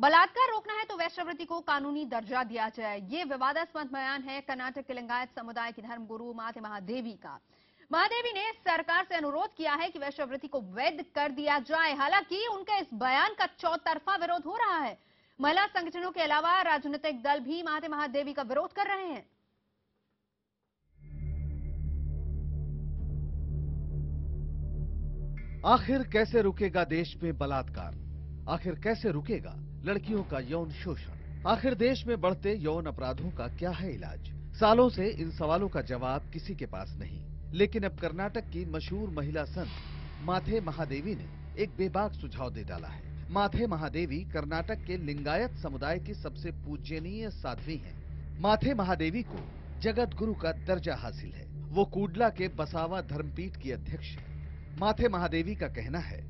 बलात्कार रोकना है तो वेश्यावृत्ति को कानूनी दर्जा दिया जाए, ये विवादास्पद बयान है कर्नाटक के लिंगायत समुदाय की धर्मगुरु माते महादेवी का। महादेवी ने सरकार से अनुरोध किया है कि वेश्यावृत्ति को वैध कर दिया जाए। हालांकि उनके इस बयान का चौतरफा विरोध हो रहा है। महिला संगठनों के अलावा राजनीतिक दल भी माते महादेवी का विरोध कर रहे हैं। आखिर कैसे रुकेगा देश में बलात्कार? आखिर कैसे रुकेगा लड़कियों का यौन शोषण? आखिर देश में बढ़ते यौन अपराधों का क्या है इलाज? सालों से इन सवालों का जवाब किसी के पास नहीं। लेकिन अब कर्नाटक की मशहूर महिला संत माथे महादेवी ने एक बेबाक सुझाव दे डाला है। माथे महादेवी कर्नाटक के लिंगायत समुदाय की सबसे पूजनीय साध्वी हैं। माथे महादेवी को जगत गुरु का दर्जा हासिल है। वो कूडला के बसावा धर्मपीठ की अध्यक्ष है। माथे महादेवी का कहना है,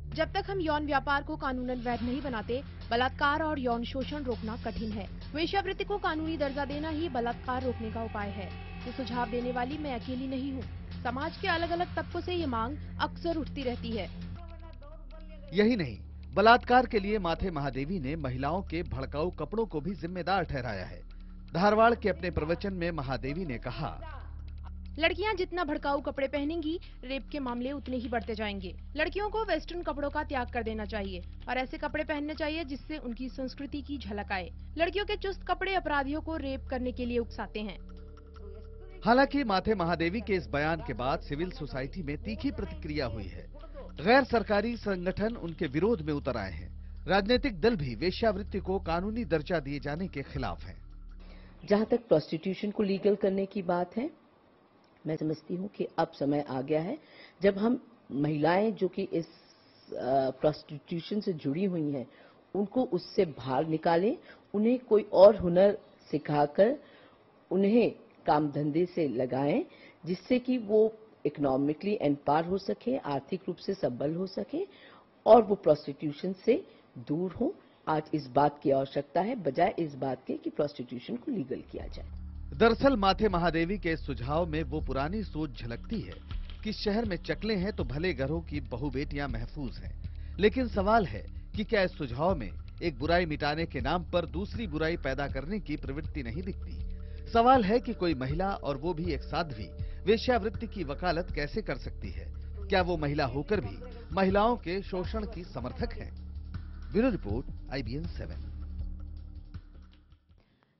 जब तक हम यौन व्यापार को कानूनन वैध नहीं बनाते, बलात्कार और यौन शोषण रोकना कठिन है। वेश्यावृत्ति को कानूनी दर्जा देना ही बलात्कार रोकने का उपाय है। ये सुझाव देने वाली मैं अकेली नहीं हूँ। समाज के अलग अलग तबकों से ये मांग अक्सर उठती रहती है। यही नहीं, बलात्कार के लिए माथे महादेवी ने महिलाओं के भड़काऊ कपड़ों को भी जिम्मेदार ठहराया है। धारवाड़ के अपने प्रवचन में महादेवी ने कहा, लड़कियां जितना भड़काऊ कपड़े पहनेंगी, रेप के मामले उतने ही बढ़ते जाएंगे। लड़कियों को वेस्टर्न कपड़ों का त्याग कर देना चाहिए और ऐसे कपड़े पहनने चाहिए जिससे उनकी संस्कृति की झलक आए। लड़कियों के चुस्त कपड़े अपराधियों को रेप करने के लिए उकसाते हैं। हालांकि माथे महादेवी के इस बयान के बाद सिविल सोसाइटी में तीखी प्रतिक्रिया हुई है। गैर सरकारी संगठन उनके विरोध में उतर आए हैं। राजनीतिक दल भी वेश्यावृत्ति को कानूनी दर्जा दिए जाने के खिलाफ हैं। जहां तक प्रोस्टिट्यूशन को लीगल करने की बात है, मैं समझती हूँ कि अब समय आ गया है जब हम महिलाएं जो कि इस प्रोस्टिट्यूशन से जुड़ी हुई हैं, उनको उससे बाहर निकालें, उन्हें कोई और हुनर सिखाकर उन्हें काम धंधे से लगाएं, जिससे कि वो इकोनॉमिकली एम्पावर हो सके, आर्थिक रूप से सबल हो सके और वो प्रोस्टिट्यूशन से दूर हो। आज इस बात की आवश्यकता है, बजाय इस बात के कि प्रोस्टिट्यूशन को लीगल किया जाए। दरअसल माथे महादेवी के इस सुझाव में वो पुरानी सोच झलकती है कि शहर में चकले हैं तो भले घरों की बहू बेटियां महफूज हैं। लेकिन सवाल है कि क्या इस सुझाव में एक बुराई मिटाने के नाम पर दूसरी बुराई पैदा करने की प्रवृत्ति नहीं दिखती? सवाल है कि कोई महिला, और वो भी एक साध्वी, वेश्यावृत्ति की वकालत कैसे कर सकती है? क्या वो महिला होकर भी महिलाओं के शोषण की समर्थक है? Bureau report, IBN 7।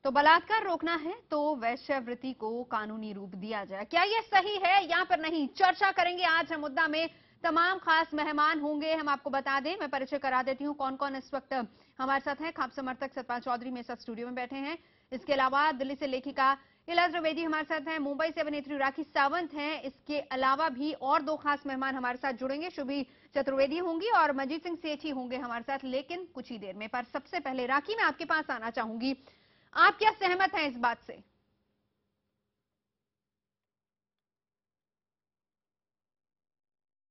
तो बलात्कार रोकना है तो वेश्यावृत्ति को कानूनी रूप दिया जाए। क्या ये सही है या फिर नहीं, चर्चा करेंगे आज हम मुद्दा में। तमाम खास मेहमान होंगे, हम आपको बता दें, मैं परिचय करा देती हूं कौन कौन इस वक्त हमारे साथ हैं। खाप समर्थक सतपाल चौधरी मेरे साथ स्टूडियो में बैठे हैं। इसके अलावा दिल्ली से लेखिका इला त्रिवेदी हमारे साथ हैं। मुंबई से अभिनेत्री राखी सावंत हैं। इसके अलावा भी और दो खास मेहमान हमारे साथ जुड़ेंगे। शुभी चतुर्वेदी होंगी और मनजीत सिंह सेठी होंगे हमारे साथ, लेकिन कुछ ही देर में। पर सबसे पहले राखी, मैं आपके पास आना चाहूंगी, आप क्या सहमत हैं इस बात से?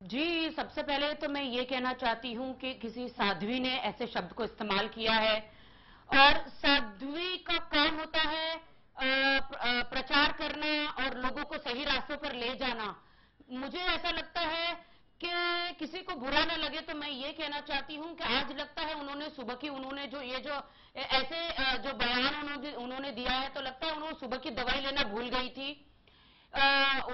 जी, सबसे पहले तो मैं ये कहना चाहती हूँ कि किसी साध्वी ने ऐसे शब्द को इस्तेमाल किया है और साध्वी का काम होता है प्रचार करना और लोगों को सही रास्तों पर ले जाना। मुझे ऐसा लगता है कि किसी को बुरा न लगे तो मैं ये कहना चाहती हूँ कि आज लगता है उन्होंने सुबह की उन्होंने जो ये जो ऐसे जो बयान उन्होंने दिया है, तो लगता है उन्होंने सुबह की दवाई लेना भूल गई थी,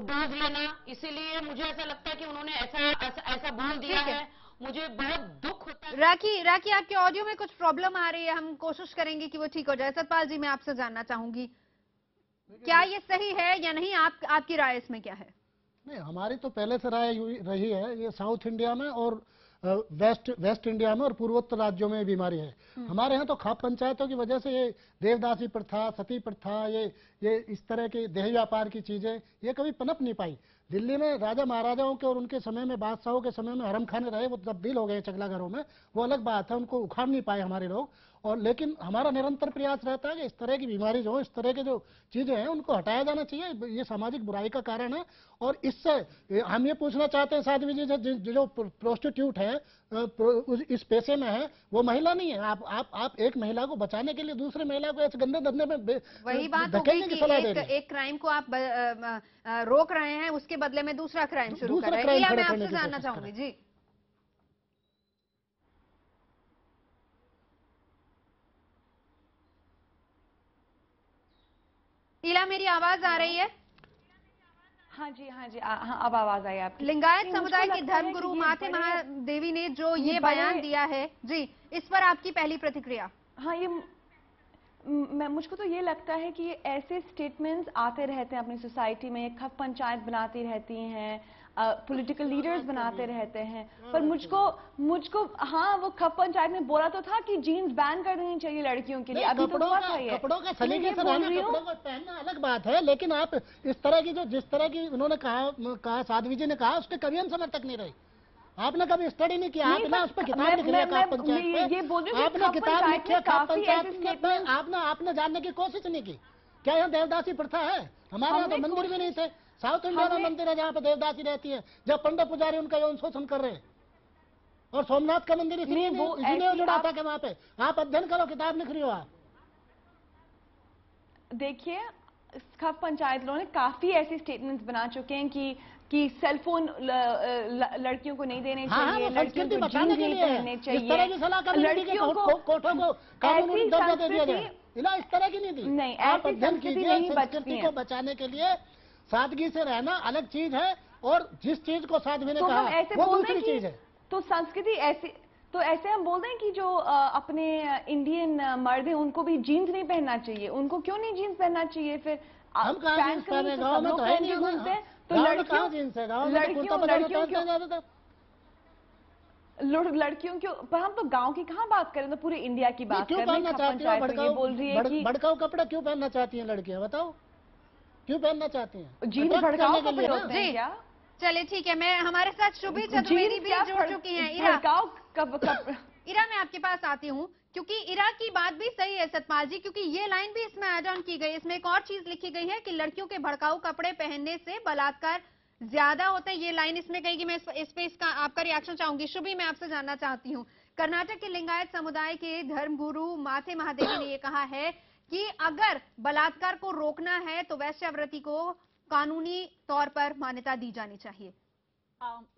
डोज लेना, इसीलिए मुझे ऐसा लगता है कि उन्होंने ऐसा बोल दिया है। मुझे बहुत दुख होता है। राखी आपके ऑडियो में कुछ प्रॉब्लम आ रही है, हम कोशिश करेंगे कि वो ठीक हो जाए। सतपाल जी, मैं आपसे जानना चाहूंगी, क्या ये सही है या नहीं? आपकी राय इसमें क्या है? नहीं, हमारी तो पहले से राय रही है, ये साउथ इंडिया में और वेस्ट इंडिया में और पूर्वोत्तर राज्यों में बीमारी है। हमारे यहाँ तो खाप पंचायतों की वजह से ये देवदासी प्रथा, सती प्रथा, ये इस तरह के देह व्यापार की चीजें ये कभी पनप नहीं पाई। दिल्ली में राजा महाराजाओं के और उनके समय में, बादशाहों के समय में हरम खाने रहे, वो तब्दील हो गए चकला घरों में, वो अलग बात है, उनको उखाड़ नहीं पाए हमारे लोग। और लेकिन हमारा निरंतर प्रयास रहता है कि इस तरह की बीमारी जो, इस तरह के जो चीजें हैं उनको हटाया जाना चाहिए। ये सामाजिक बुराई का कारण है और इससे हम ये पूछना चाहते हैं साध्वी जी से, जो प्रोस्टिट्यूट है इस पेशे में है, वो महिला नहीं है। आप एक महिला को बचाने के लिए दूसरे महिला को ऐसे गंदे धंधे में वही बात हो गई कि एक क्राइम को आप रोक रहे हैं, उसके बदले में दूसरा क्राइम शुरू कर रहे हैं। मैं आपसे जानना चाहूंगी जी। इला, मेरी आवाज आ रही है? हाँ जी, हाँ, अब आवाज आई आपकी। लिंगायत समुदाय की मुझको लगता है धर्मगुरु कि ये माथे बड़े- महादेवी ने जो ये बड़े- बयान दिया है जी, इस पर आपकी पहली प्रतिक्रिया? हाँ, मुझको तो ये लगता है कि ये ऐसे स्टेटमेंट्स आते रहते हैं अपनी सोसाइटी में, खप पंचायत बनाती रहती हैं, पॉलिटिकल लीडर्स बनाते रहते हैं, पर मुझको हाँ, वो खप पंचायत में बोला तो था कि जीन्स बैन कर देनी चाहिए लड़कियों के लिए, अभी तो हुआ था ये। कपड़ों का सलीके से रहना, कपड़ों को पहनना अलग बात है, लेकिन आप इस तरह की जिस तरह की उन्होंने कहा साध्वी जी ने कहा, उसके कभी हम समर्थक नहीं रहे। आपने कभी स्टडी नहीं किया, आपने उस पर किताब लिख लिया खाप पंचायत पे, आपने किताब लिखी है खाप पंचायत पे, आपने जानने की कोशिश नहीं की। क्या यहाँ देवदासी प्रथा है? हमारे यहाँ तो मंदिर भी नहीं थे। साउथ इंडिया में मंदिर है जहाँ पे देवदासी रहती है, जब पंडित पुजारी उनका यौन शोषण कर रहे हैं। और सोमनाथ का मंदिर इसलिए जुड़ा था कि वहाँ पे आप अध्ययन करो, किताब लिख रही हो आप। देखिए, खप पंचायत लोगों ने काफी ऐसे स्टेटमेंट्स बना चुके हैं कि सेलफोन लड़कियों को नहीं देने चाहिए, लड़कियों को जीन्स नहीं पहनने चाहिए, लड़कियों को कोठों को कानूनी दर्जा दे दिया जाए। इस तरह की नहीं दी। नहीं, आप ऐसी अध्ययन संस्कृति कीजिए, नहीं बचती संस्कृति है। को बचाने के लिए सादगी से रहना अलग चीज है, और जिस चीज को साध्वी ने तो हम कहा ऐसे वो बोल दूसरी रहे चीज हैं है। तो संस्कृति ऐसी, तो ऐसे हम बोल रहे हैं कि जो अपने इंडियन मर्द हैं उनको भी जीन्स नहीं पहनना चाहिए। उनको क्यों नहीं जीन्स पहनना चाहिए? फिर हम कहाँ जींस पहन रहे? गाँव में तो है नहीं घूमते हैं, तो गाँव में कहाँ जींस है? गाँव में कुर्ता पजामा पहनते जाते थे। लड़कियों क्यों? पर हम तो गांव की कहाँ बात करें, तो पूरे इंडिया की बात क्यों कर रहे पहनना हैं। चाहती हो? पंचायत बोल रही है कि भड़काऊ कपड़े क्यों पहनना चाहती हैं लड़कियां? बताओ क्यों पहनना चाहती हैं? जीन्स Attract भड़काऊ करने के लिए कपड़े ना। होते हैं क्या? चलिए ठीक है, मैं हमारे साथ शुभी चतुर्वेदी भी जुड़ चुकी हैं। इरा, इरा मैं आपके पास आती हूँ, क्योंकि इरा की बात भी सही है सतपाल जी, क्योंकि ये लाइन भी इसमें ऐड ऑन की गई। इसमें एक और चीज लिखी गई है कि लड़कियों के भड़काऊ कपड़े पहनने से बलात्कार ज्यादा होते हैं। ये लाइन इसमें कहेगी। मैं इस पे इसका आपका रिएक्शन चाहूंगी। शुभी, मैं आपसे जानना चाहती हूँ, कर्नाटक के लिंगायत समुदाय के धर्मगुरु माथे महादेवी ने ये कहा है कि अगर बलात्कार को रोकना है तो वैश्यावृत्ति को कानूनी तौर पर मान्यता दी जानी चाहिए।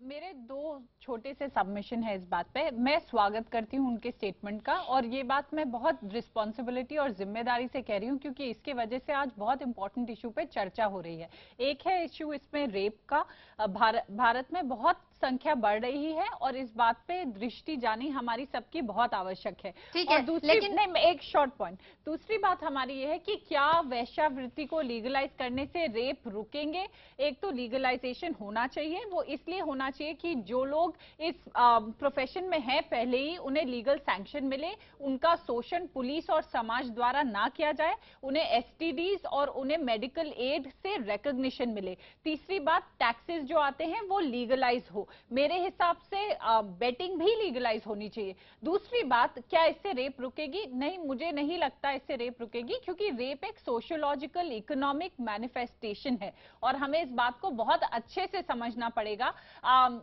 मेरे दो छोटे से सबमिशन है इस बात पे। मैं स्वागत करती हूँ उनके स्टेटमेंट का, और ये बात मैं बहुत रिस्पॉन्सिबिलिटी और जिम्मेदारी से कह रही हूँ, क्योंकि इसके वजह से आज बहुत इंपॉर्टेंट इशू पे चर्चा हो रही है। एक है इशू इसमें रेप का। भारत में बहुत संख्या बढ़ रही है, और इस बात पे दृष्टि जानी हमारी सबकी बहुत आवश्यक है। ठीक और है, दूसरी, लेकिन नहीं, एक शॉर्ट पॉइंट, दूसरी बात हमारी ये है कि क्या वैश्यावृत्ति को लीगलाइज करने से रेप रुकेंगे? एक तो लीगलाइजेशन होना चाहिए, वो इसलिए होना चाहिए कि जो लोग इस प्रोफेशन में हैं पहले ही, उन्हें लीगल सैंक्शन मिले, उनका शोषण पुलिस और समाज द्वारा ना किया जाए, उन्हें एसटीडीज और उन्हें मेडिकल एड से रिकॉग्निशन मिले। तीसरी बात, टैक्सेस जो आते हैं वो लीगलाइज हो। मेरे हिसाब से बेटिंग भी लीगलाइज होनी चाहिए। दूसरी बात, क्या इससे रेप रुकेगी? नहीं, मुझे नहीं लगता इससे रेप रुकेगी, क्योंकि रेप एक सोशियोलॉजिकल इकोनॉमिक मैनिफेस्टेशन है, और हमें इस बात को बहुत अच्छे से समझना पड़ेगा।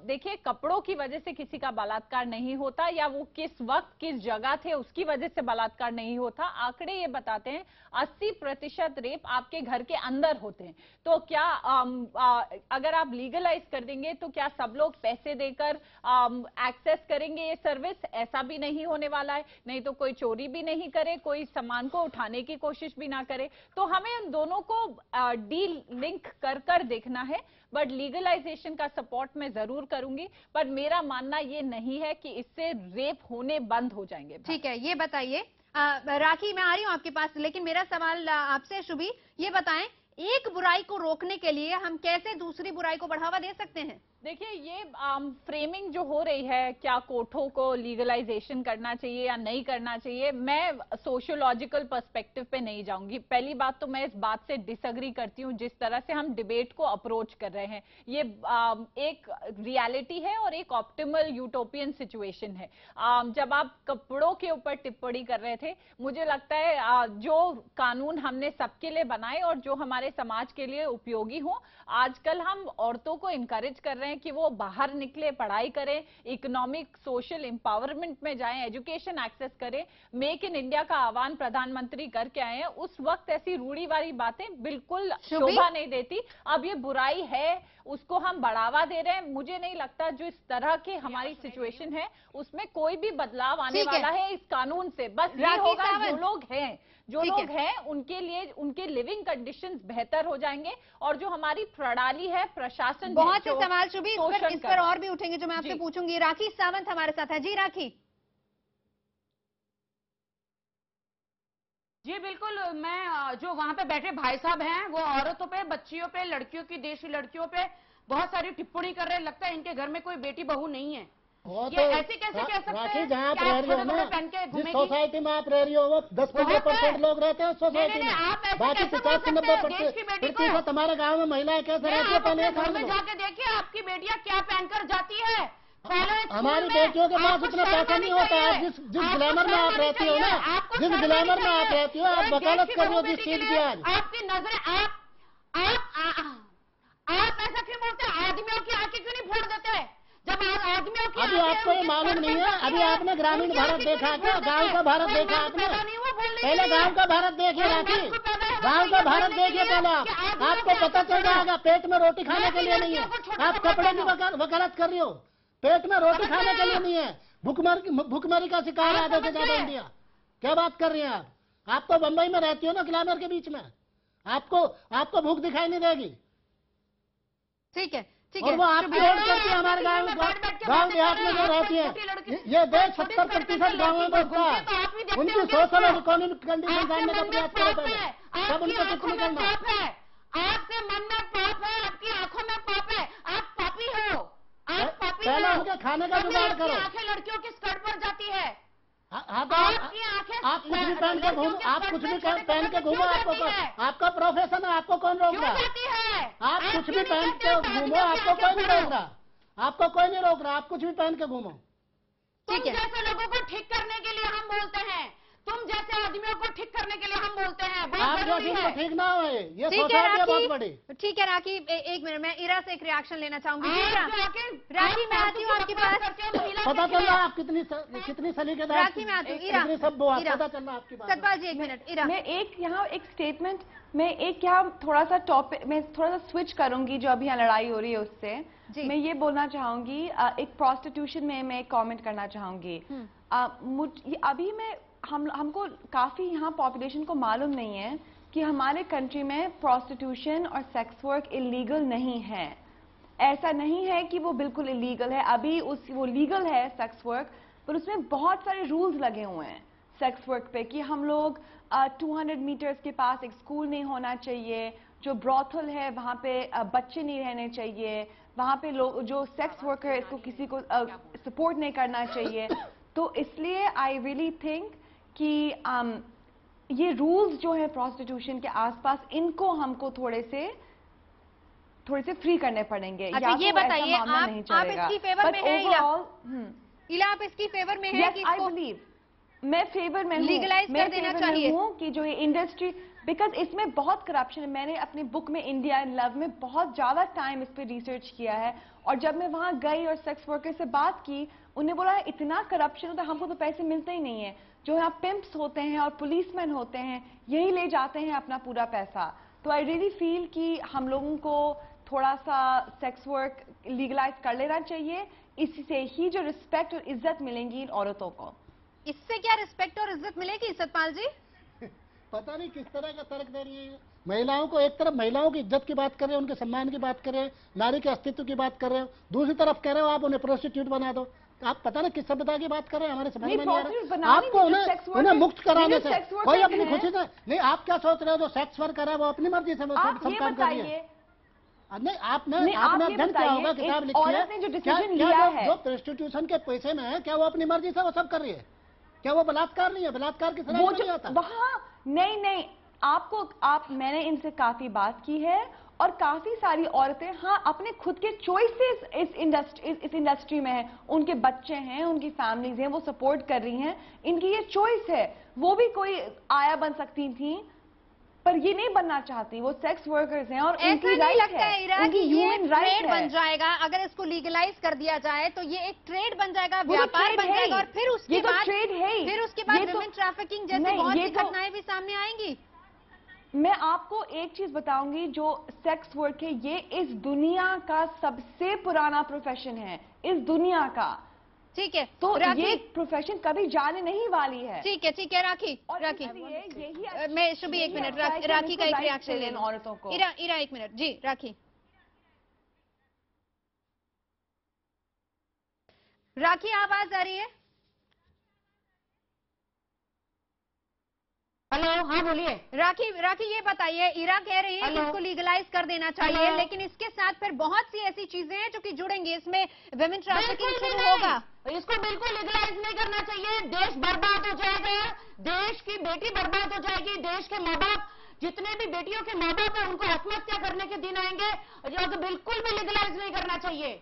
देखिए, कपड़ों की वजह से किसी का बलात्कार नहीं होता, या वो किस वक्त किस जगह थे उसकी वजह से बलात्कार नहीं होता। आंकड़े ये बताते हैं 80% रेप आपके घर के अंदर होते हैं। तो क्या अगर आप लीगलाइज कर देंगे तो क्या सब लोग पैसे देकर एक्सेस करेंगे ये सर्विस? ऐसा भी नहीं होने वाला है। नहीं तो कोई चोरी भी नहीं करे, कोई सामान को उठाने की कोशिश भी ना करे। तो हमें उन दोनों को डील लिंक कर देखना है। बट लीगलाइजेशन का सपोर्ट मैं जरूर करूंगी, पर मेरा मानना ये नहीं है कि इससे रेप होने बंद हो जाएंगे। ठीक है, ये बताइए राखी, मैं आ रही हूँ आपके पास, लेकिन मेरा सवाल आपसे शुभी, ये बताएं, एक बुराई को रोकने के लिए हम कैसे दूसरी बुराई को बढ़ावा दे सकते हैं? देखिए, ये फ्रेमिंग जो हो रही है, क्या कोठों को लीगलाइजेशन करना चाहिए या नहीं करना चाहिए, मैं सोशियोलॉजिकल पर्सपेक्टिव पे नहीं जाऊंगी। पहली बात तो मैं इस बात से डिसएग्री करती हूँ जिस तरह से हम डिबेट को अप्रोच कर रहे हैं। ये एक रियलिटी है और एक ऑप्टिमल यूटोपियन सिचुएशन है। जब आप कपड़ों के ऊपर टिप्पणी कर रहे थे, मुझे लगता है जो कानून हमने सबके लिए बनाए और जो हमारे समाज के लिए उपयोगी हो, आजकल हम औरतों को इनकरेज कर रहे हैं कि वो बाहर निकले, पढ़ाई करें, इकोनॉमिक सोशल एम्पावरमेंट में जाएं, एजुकेशन एक्सेस करें। मेक इन इंडिया का आह्वान प्रधानमंत्री करके आए हैं। उस वक्त ऐसी रूढ़िवादी बातें बिल्कुल शोभा नहीं देती। अब ये बुराई है, उसको हम बढ़ावा दे रहे हैं। मुझे नहीं लगता जो इस तरह की हमारी सिचुएशन है उसमें कोई भी बदलाव आने वाला है इस कानून से। बस ये होगा, जो लोग हैं उनके लिए उनके लिविंग कंडीशंस बेहतर हो जाएंगे और जो हमारी प्रणाली है, प्रशासन, बहुत से सवाल शुभी इस पर और भी उठेंगे जो मैं आपसे पूछूंगी। राखी सावंत हमारे साथ है। जी राखी। जी बिल्कुल, मैं जो वहां पे बैठे भाई साहब हैं वो औरतों पे, बच्चियों पे, लड़कियों की, देशी लड़कियों पे बहुत सारी टिप्पणी कर रहे हैं। लगता है इनके घर में कोई बेटी बहू नहीं है। ये ऐसे कैसे कह सकते हैं? जहाँ आप रह रही हो ना, जिस सोसाइटी में आप रह रही हो वो 10-15% लोग रहते हैं सोसाइटी में, बाकी 50-90% हमारे गाँव में महिलाएं कैसे रहती है? पहले घर में जाके देखिए आपकी बेटियां क्या पहनकर जाती है। हमारी बेटियों के पास उतना पैसा नहीं होता है। जिस ग्लैमर में आप रहती हो ना, जिस ग्लैमर में आप रहती हो, आप वकालत कर रही हो जिस चीज की आज। आपकी नजरें आप ऐसा क्यों बोलते हैं? आदमियों की आंखें क्यों नहीं फोड़ देते? जब आदमियों की अभी आपको ये मालूम नहीं है? अभी आपने ग्रामीण भारत देखा क्या? गांव का भारत देखा आपने? पहले गांव का भारत देखिए राखी, गांव का भारत देखिए पहले आपको पता चल जाएगा। पेट में रोटी खाने के लिए नहीं है, आप कपड़े की वकालत कर रही हो। पेट में रोटी खाने के लिए नहीं है, भूखमरी का शिकार है आधे से ज्यादा इंडिया। क्या बात कर रही हैं आप? आप तो बंबई में रहती हो ना, ग्लैमर के बीच में, आपको भूख दिखाई नहीं देगी। ठीक है, ठीक और है। वो आपकी रोड करती है हमारे गाँव देहात में जो रहती है। ये देश 70% गाँवों में बसता है। उनकी सोशल और इकोनॉमिक कंडीशन जानने का प्रयास करो पहले, तब उनको टिप्पणी करना। आपके मन में पाप है, आपकी आंखों में पाप है, आप पापी हो। पहले उनके खाने का जुगाड़ करो। आंखें लड़कियों की स्कर्ट पर जाती है। आप कुछ भी पहन के घूमो, आप कुछ भी पहन के घूमो, आपका प्रोफेशन है, आपको कौन रोक रहा है? आप कुछ भी पहन के घूमो, आपको कोई नहीं रोक रहा, आपको कोई नहीं रोक रहा, आप कुछ भी पहन के घूमो। ठीक है, जैसे लोगों को ठीक करने के लिए हम बोलते हैं, तुम जैसे आदमियों को ठीक करने के लिए हम बोलते हैं। आप जैसे ठीक ना हो, ये सोसाइटी है बहुत बड़ी। ठीक है राखी, एक मिनट, मैं इरा से एक रिएक्शन लेना चाहूंगी। राखी मैं आती हूँ आपके पास। पता चल रहा है आप कितनी सलीकेदार, राखी मैं आती हूँ। इरा, पता चल रहा है आपकी बात। सतपाल जी एक मिनट। इरा, मैं एक स्टेटमेंट, मैं एक यहाँ थोड़ा सा टॉपिक, मैं थोड़ा सा स्विच करूंगी जो अभी यहाँ लड़ाई हो रही है उससे। मैं ये बोलना चाहूंगी, एक प्रोस्टिट्यूशन में मैं कमेंट करना चाहूंगी। अभी मैं हमको काफी यहाँ पॉपुलेशन को मालूम नहीं है कि हमारे कंट्री में प्रोस्टिट्यूशन और सेक्स वर्क इलीगल नहीं है। ऐसा नहीं है कि वो बिल्कुल इलीगल है, अभी वो लीगल है सेक्स वर्क, पर उसमें बहुत सारे रूल्स लगे हुए हैं सेक्स वर्क पे कि हम लोग 200 मीटर्स के पास एक स्कूल नहीं होना चाहिए, जो ब्रॉथल है वहाँ पे बच्चे नहीं रहने चाहिए, वहाँ पे लोग जो सेक्स वर्कर है इसको किसी को सपोर्ट नहीं करना चाहिए। तो इसलिए आई रियली थिंक कि ये रूल्स जो है प्रोस्टिट्यूशन के आसपास, इनको हमको थोड़े से फ्री करने पड़ेंगे। अच्छा ये बताइए, आप इसकी फेवर में हैं इला? आप इसकी फेवर में हैं कि आई बिलीव, मैं फेवर में हूँ, लीगलाइज कर देना चाहिए कि जो ये इंडस्ट्री, बिकॉज इसमें बहुत करप्शन है। मैंने अपनी बुक में इंडिया इन लव में बहुत ज्यादा टाइम इस पे रिसर्च किया है, और जब मैं वहां गई और सेक्स वर्कर से बात की, उन्हें बोला इतना करप्शन होता है, हमको तो पैसे मिलते ही नहीं है। जो यहाँ पिम्प्स होते हैं और पुलिसमैन होते हैं, यही ले जाते हैं अपना पूरा पैसा। तो आई रियली फील कि हम लोगों को थोड़ा सा सेक्स वर्क लीगलाइज कर लेना चाहिए। इससे ही जो रिस्पेक्ट और इज्जत मिलेंगी इन औरतों को। इससे क्या रिस्पेक्ट और इज्जत मिलेगी सतपाल जी? पता नहीं किस तरह का तर्क दे रही है। महिलाओं को एक तरफ महिलाओं की इज्जत की बात कर रहे हैं, उनके सम्मान की बात कर रहे हैं, नारी के अस्तित्व की बात कर रहे हो, दूसरी तरफ कह रहे हो आप उन्हें प्रोस्टिट्यूट बना दो। आप पता नहीं किस सभ्यता की बात कर रहे हैं, हमारे समझ में नहीं आ रहा। आपको उन्हें मुक्त कराने से कोई अपनी खुशी से नहीं। आप क्या सोच रहे हो, जो सेक्स वर्कर है वो अपनी मर्जी से सब काम कर रही है? नहीं, आपने अध्ययन किया होगा, किताब लिखी है, जो प्रोस्टिट्यूशन के पैसे में है, क्या वो अपनी मर्जी से वो सब कर रही है? क्या वो बलात्कार नहीं है? बलात्कार की सजा नहीं आता वहाँ? नहीं, मैंने इनसे काफी बात की है, और काफी सारी औरतें हाँ अपने खुद के चॉइसेस इस इंडस्ट्री में है, उनके बच्चे हैं, उनकी फैमिलीज हैं, वो सपोर्ट कर रही हैं, इनकी ये चॉइस है। वो भी कोई आया बन सकती थी, पर ये नहीं बनना चाहती, वो सेक्स वर्कर्स हैं और उनकी राइट है, उनकी ह्यूमन राइट बन जाएगा। अगर इसको लीगलाइज कर दिया जाए तो ये एक ट्रेड बन जाएगा, व्यापार बन जाएगा, और फिर उसके बाद ट्रेड है, फिर उसके बाद वुमेन ट्रैफिकिंग जैसी बहुत सी घटनाएं भी सामने आएंगी। मैं आपको एक चीज बताऊंगी, जो सेक्स वर्क है ये इस दुनिया का सबसे पुराना प्रोफेशन है, इस दुनिया का। ठीक है, तो राखी, ये प्रोफेशन कभी जाने नहीं वाली है। ठीक है, राखी, और राखी, इसलिए यही मैं शुभी एक मिनट, राखी का एक रिएक्शन ले इन लूं। औरतों को। इरा एक मिनट जी, राखी आवाज आ रही है? हेलो, हाँ बोलिए। राखी ये बताइए, इरा कह रही है कि हेलो। इसको लीगलाइज कर देना चाहिए, हेलो। लेकिन इसके साथ फिर बहुत सी ऐसी चीजें हैं जो कि जुड़ेंगी, इसमें विमेन ट्रैफिकिंग बिल्कुल भी शुरू नहीं। होगा। इसको बिल्कुल लीगलाइज नहीं करना चाहिए। देश बर्बाद हो जाएगा, देश की बेटी बर्बाद हो जाएगी, देश के माँ बाप, जितने भी बेटियों के माँ बाप है उनको आत्महत्या करने के दिन आएंगे। जो तो बिल्कुल भी लीगलाइज नहीं करना चाहिए।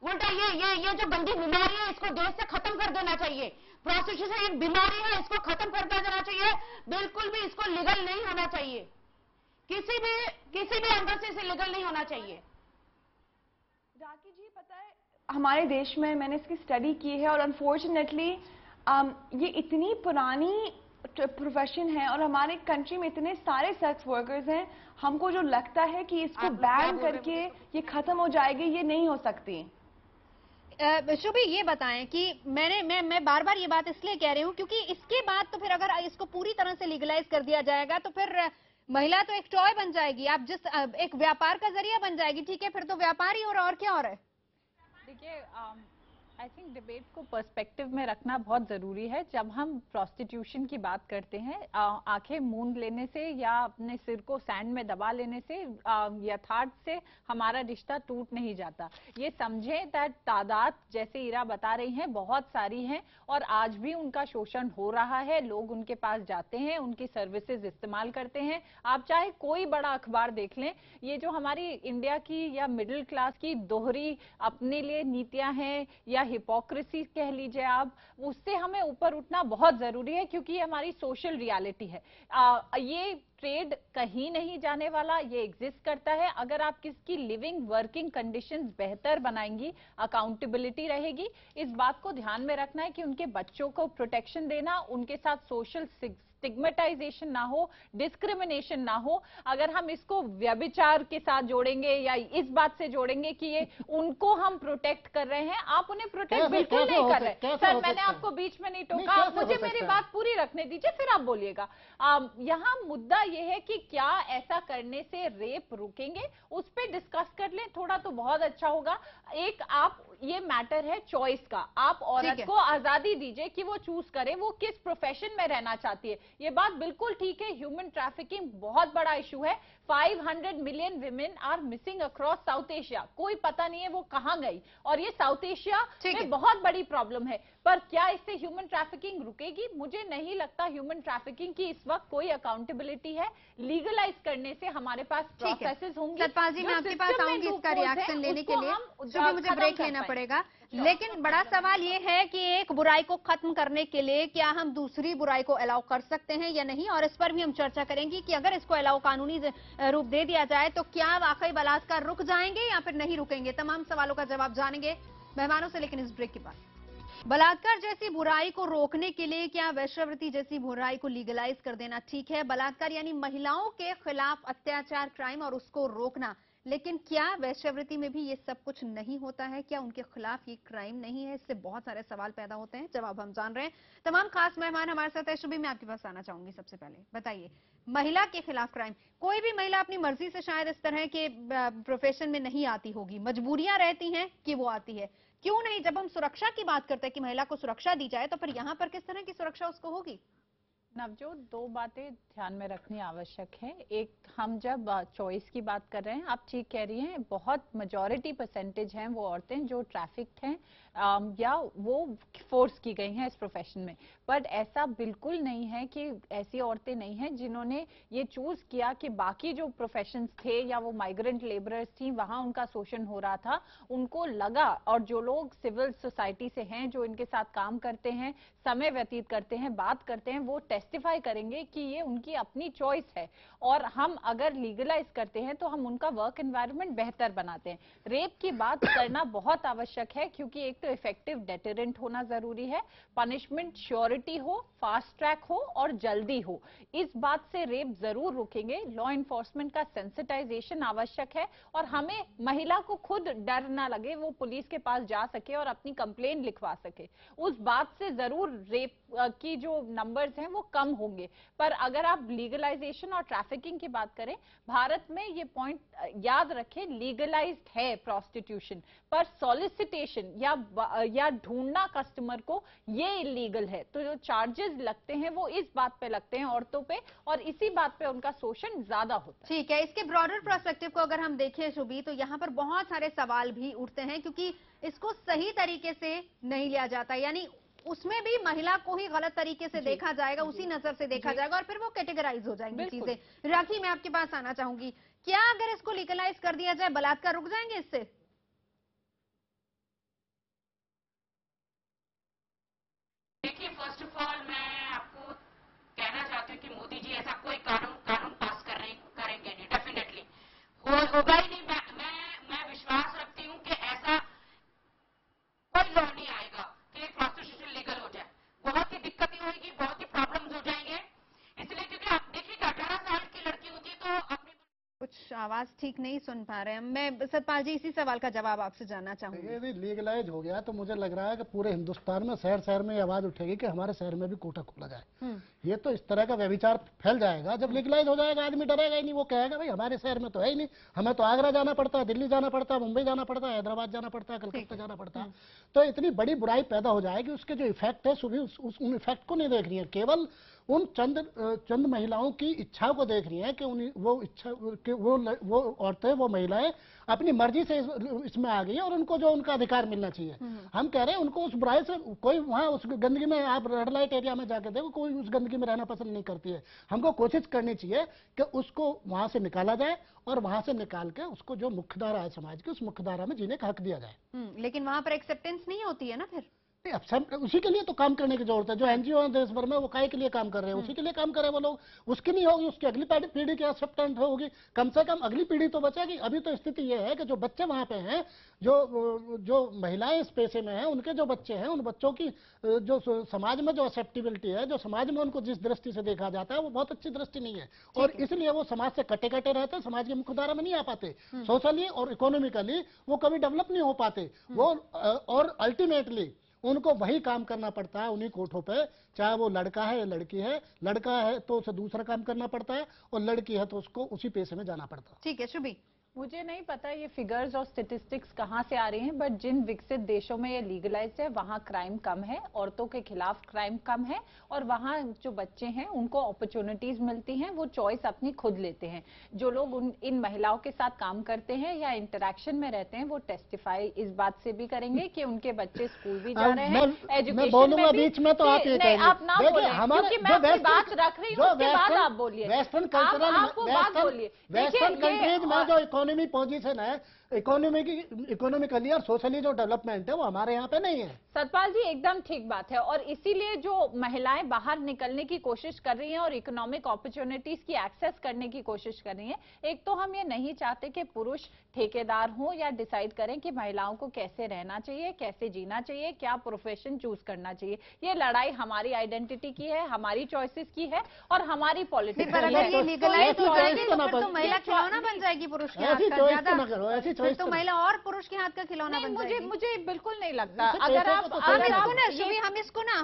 उल्टा ये जो गंदी बीमारी है इसको देश से खत्म कर देना चाहिए। प्रोस्टिट्यूशन एक बीमारी है, इसको खत्म कर देना चाहिए। बिल्कुल भी इसको लीगल नहीं होना चाहिए, किसी भी अंदर से इसे लीगल नहीं होना चाहिए। राखी जी, पता है हमारे देश में मैंने इसकी स्टडी की है और अनफॉर्चुनेटली ये इतनी पुरानी प्रोफेशन है और हमारे कंट्री में इतने सारे सेक्स वर्कर्स हैं, हमको जो लगता है कि इसको बैन करके ये खत्म हो जाएगी, ये नहीं हो सकती। शुभी ये बताएं कि मैं बार बार ये बात इसलिए कह रही हूँ क्योंकि इसके बाद तो फिर अगर इसको पूरी तरह से लीगलाइज कर दिया जाएगा तो फिर महिला तो एक टॉय बन जाएगी, आप जिस एक व्यापार का जरिया बन जाएगी। ठीक है, फिर तो व्यापार ही हो रहा है, और क्या हो रहा है? देखिए, आई थिंक डिबेट को पर्सपेक्टिव में रखना बहुत जरूरी है। जब हम प्रोस्टिट्यूशन की बात करते हैं, आंखें मूंद लेने से या अपने सिर को सैंड में दबा लेने से, यथार्थ से हमारा रिश्ता टूट नहीं जाता। ये समझें दैट तादाद, जैसे इरा बता रही हैं, बहुत सारी हैं और आज भी उनका शोषण हो रहा है। लोग उनके पास जाते हैं, उनकी सर्विसेज इस्तेमाल करते हैं। आप चाहे कोई बड़ा अखबार देख लें, ये जो हमारी इंडिया की या मिडिल क्लास की दोहरी अपने लिए नीतियां हैं या हिपोक्रेसी कह लीजिए आप, उससे हमें ऊपर उठना बहुत जरूरी है क्योंकि ये हमारी सोशल रियलिटी है। ये ट्रेड कहीं नहीं जाने वाला, ये एग्जिस्ट करता है। अगर आप किसकी लिविंग वर्किंग कंडीशंस बेहतर बनाएंगी, अकाउंटेबिलिटी रहेगी। इस बात को ध्यान में रखना है कि उनके बच्चों को प्रोटेक्शन देना, उनके साथ सोशल स्टिग्मेटाइजेशन ना हो, डिस्क्रिमिनेशन ना हो। अगर हम इसको व्यभिचार के साथ जोड़ेंगे या इस बात से जोड़ेंगे कि ये उनको हम प्रोटेक्ट कर रहे हैं, आप उन्हें प्रोटेक्ट बिल्कुल नहीं कर रहे। सर, मैंने आपको बीच में नहीं टोका, आप मुझे मेरी बात पूरी रखने दीजिए, फिर आप बोलिएगा। यहाँ मुद्दा ये है कि क्या ऐसा करने से रेप रुकेंगे, उस पर डिस्कस कर लें थोड़ा, तो बहुत अच्छा होगा। एक आप, ये मैटर है चॉइस का, आप औरत को आजादी दीजिए कि वो चूज करे वो किस प्रोफेशन में रहना चाहती है। ये बात बिल्कुल ठीक है, ह्यूमन ट्रैफिकिंग बहुत बड़ा इशू है। 500 million women are missing across South Asia, कोई पता नहीं है वो कहां गई, और ये साउथ एशिया में बहुत बड़ी प्रॉब्लम है। पर क्या इससे ह्यूमन ट्रैफिकिंग रुकेगी? मुझे नहीं लगता ह्यूमन ट्रैफिकिंग की इस वक्त कोई अकाउंटेबिलिटी है। लीगलाइज करने से हमारे पास प्रोसेसेस होंगे। सतपाल जी, मैं आपके पास आऊंगी इसका रिएक्शन लेने के लिए, जो मुझे ब्रेक लेना पड़ेगा। लेकिन बड़ा सवाल ये है कि एक बुराई को खत्म करने के लिए क्या हम दूसरी बुराई को अलाउ कर सकते हैं या नहीं, और इस पर भी हम चर्चा करेंगे कि अगर इसको अलाउ कानूनी रूप दे दिया जाए तो क्या वाकई बलात्कार रुक जाएंगे या फिर नहीं रुकेंगे। तमाम सवालों का जवाब जानेंगे मेहमानों से, लेकिन इस ब्रेक के बाद। बलात्कार जैसी बुराई को रोकने के लिए क्या वेश्यावृत्ति जैसी बुराई को लीगलाइज कर देना ठीक है? बलात्कार यानी महिलाओं के खिलाफ अत्याचार, क्राइम, और उसको रोकना। लेकिन क्या वेश्यावृत्ति में भी ये सब कुछ नहीं होता है? क्या उनके खिलाफ ये क्राइम नहीं है? इससे बहुत सारे सवाल पैदा होते हैं, जवाब हम जान रहे हैं। तमाम खास मेहमान हमारे साथ है। शुभी, मैं आपके पास आना चाहूंगी। सबसे पहले बताइए, महिला के खिलाफ क्राइम, कोई भी महिला अपनी मर्जी से शायद इस तरह के प्रोफेशन में नहीं आती होगी, मजबूरियां रहती हैं कि वो आती है। क्यों नहीं, जब हम सुरक्षा की बात करते हैं कि महिला को सुरक्षा दी जाए, तो फिर यहाँ पर किस तरह की सुरक्षा उसको होगी? नवजोत, दो बातें ध्यान में रखनी आवश्यक है। एक, हम जब चॉइस की बात कर रहे हैं, आप ठीक कह रही हैं, बहुत मेजॉरिटी परसेंटेज हैं वो औरतें जो ट्रैफिक्ड हैं या वो फोर्स की गई हैं इस प्रोफेशन में। बट ऐसा बिल्कुल नहीं है कि ऐसी औरतें नहीं हैं जिन्होंने ये चूज किया कि बाकी जो प्रोफेशंस थे या वो माइग्रेंट लेबरर्स थी वहां उनका शोषण हो रहा था, उनको लगा। और जो लोग सिविल सोसाइटी से हैं, जो इनके साथ काम करते हैं, समय व्यतीत करते हैं, बात करते हैं, वो टेस्टिफाई करेंगे कि ये उनकी अपनी चॉइस है, और हम अगर लीगलाइज करते हैं तो हम उनका वर्क एनवायरनमेंट बेहतर बनाते हैं। रेप की बात करना बहुत आवश्यक है, क्योंकि एक तो इफेक्टिव डेटरेंट होना जरूरी है, पनिशमेंट श्योरिटी हो, फास्ट ट्रैक हो और जल्दी हो। इस बात से रेप जरूर रुकेंगे। लॉ इन्फोर्समेंट का सेंसिटाइजेशन आवश्यक है, और हमें महिला को खुद डर ना लगे, वो पुलिस के पास जा सके और अपनी कंप्लेन लिखवा सके। उस बात से जरूर रेप की जो नंबर्स हैं वो कम होंगे। पर अगर आप लीगलाइजेशन और ट्रैफिकिंग की बात करें, भारत में ये पॉइंट याद रखें, लीगलाइज्ड है प्रोस्टिट्यूशन, पर सॉलिसिटेशन या ढूंढना कस्टमर को, ये इलीगल है। तो जो चार्जेस लगते हैं वो इस बात पे लगते हैं औरतों पे, और इसी बात पे उनका शोषण ज्यादा होता है। ठीक है, इसके ब्रॉडर पर्सपेक्टिव को अगर हम देखें शुभी, तो यहाँ पर बहुत सारे सवाल भी उठते हैं, क्योंकि इसको सही तरीके से नहीं लिया जाता, यानी उसमें भी महिला को ही गलत तरीके से देखा जाएगा, उसी नजर से देखा जाएगा, और फिर वो कैटेगराइज हो जाएंगी चीजें। राखी, मैं आपके पास आना चाहूंगी, क्या अगर इसको लीगलाइज कर दिया जाए बलात्कार रुक जाएंगे इससे? देखिए, फर्स्ट ऑफ ऑल मैं आपको कहना चाहती हूँ कि मोदी जी ऐसा कोई कानून पास करेंगे नहीं, डेफिनेटली होगा ही नहीं। मैं विश्वास रखती हूँ कि ऐसा कोई लॉ नहीं आएगा कि प्रोस्टिट्यूशन लीगल हो जाए। बहुत ही दिक्कतें होगी, बहुत ही प्रॉब्लम्स हो जाएंगे, इसलिए क्योंकि आप देखिएगा 18 साल की लड़की होती है तो अपनी कुछ आवाज ठीक नहीं सुन पा रहे हैं। मैं सतपाल जी इसी सवाल का जवाब आपसे जानना चाहूंगी। यदि लीगलाइज हो गया तो मुझे लग रहा है कि पूरे हिंदुस्तान में शहर शहर में ये आवाज उठेगी कि हमारे शहर में भी कोटा खोला जाए। ये तो इस तरह का व्यभिचार फैल जाएगा। जब लीगलाइज हो जाएगा आदमी डरेगा ही नहीं, वो कहेगा भाई हमारे शहर में तो है ही नहीं, हमें तो आगरा जाना पड़ता है, दिल्ली जाना पड़ता है, मुंबई जाना पड़ता है, हैदराबाद जाना पड़ता है, कलकत्ता जाना पड़ता है। तो इतनी बड़ी बुराई पैदा हो जाएगी, उसके जो इफेक्ट है उन इफेक्ट को नहीं देख रही है, केवल उन चंद महिलाओं की इच्छा को देख रही हैं कि वो इच्छा कि वो औरतें, वो महिलाएं अपनी मर्जी से इसमें आ गई हैं और उनको जो उनका अधिकार मिलना चाहिए। हम कह रहे हैं उनको उस बुराई से कोई, वहां उस गंदगी में, आप रेड लाइट एरिया में जाके देखो, कोई उस गंदगी में रहना पसंद नहीं करती है। हमको कोशिश करनी चाहिए कि उसको वहां से निकाला जाए, और वहां से निकाल के उसको जो मुख्यधारा है समाज की, उस मुख्यधारा में जीने का हक दिया जाए। लेकिन वहां पर एक्सेप्टेंस नहीं होती है ना फिर। अब सब उसी के लिए तो काम करने की जरूरत है। जो एनजीओ है देश भर में, वो काय के लिए काम कर रहे हैं, उसी के लिए काम कर रहे हैं वो लोग। उसकी नहीं होगी, उसकी अगली पीढ़ी की एक्सेप्टेंस होगी, कम से कम अगली पीढ़ी तो बचेगी। अभी तो स्थिति ये है कि जो बच्चे वहां पे हैं, जो महिलाएं इस पेशे में हैं, उनके जो बच्चे हैं, उन बच्चों की जो समाज में जो एक्सेप्टेबिलिटी है, जो समाज में उनको जिस दृष्टि से देखा जाता है, वो बहुत अच्छी दृष्टि नहीं है, और इसलिए वो समाज से कटे कटे रहते हैं, समाज की मुख्यधारा में नहीं आ पाते, सोशली और इकोनॉमिकली वो कभी डेवलप नहीं हो पाते वो। और अल्टीमेटली उनको वही काम करना पड़ता है उन्हीं कोठों पे, चाहे वो लड़का है या लड़की है। लड़का है तो उसे दूसरा काम करना पड़ता है, और लड़की है तो उसको उसी पेशे में जाना पड़ता है। ठीक है शुभी, मुझे नहीं पता ये फिगर्स और स्टेटिस्टिक्स कहाँ से आ रही हैं, बट जिन विकसित देशों में ये लीगलाइज्ड है वहाँ क्राइम कम है, औरतों के खिलाफ क्राइम कम है, और वहाँ जो बच्चे हैं उनको अपॉर्चुनिटीज मिलती हैं, वो चॉइस अपनी खुद लेते हैं। जो लोग इन महिलाओं के साथ काम करते हैं या इंटरेक्शन में रहते हैं, वो टेस्टिफाई इस बात से भी करेंगे कि उनके बच्चे स्कूल भी जा रहे हैं, एजुकेशन में भी। बीच में तो आप ये कहेंगे, आप ना बोलिए, क्योंकि मैं अपनी बात रख रही हूँ, उसके बाद आप बोलिए। वेस्टर्न कल्चरल, वेस्टर्न कंट्रीज में जो इकोनॉमी पोजीशन है, इकोनॉमिकली और सोशली जो डेवलपमेंट है, वो हमारे यहाँ पे नहीं है। सतपाल जी एकदम ठीक बात है, और इसीलिए जो महिलाएं बाहर निकलने की कोशिश कर रही हैं और इकोनॉमिक अपॉर्चुनिटीज की एक्सेस करने की कोशिश कर रही हैं। एक तो हम ये नहीं चाहते कि पुरुष ठेकेदार हो या डिसाइड करें कि महिलाओं को कैसे रहना चाहिए, कैसे जीना चाहिए, क्या प्रोफेशन चूज करना चाहिए। ये लड़ाई हमारी आइडेंटिटी की है, हमारी चॉइसेस की है, और हमारी पॉलिटिक्स पर अगर ये लीगलाइज हो जाएगी तो फिर तो महिला खिलौना बन जाएगी पुरुष के हाथ का। ज्यादा फिर तो महिला और पुरुष के हाथ का खिलौना बन जाएगी। मुझे बिल्कुल नहीं लगता। अगर आप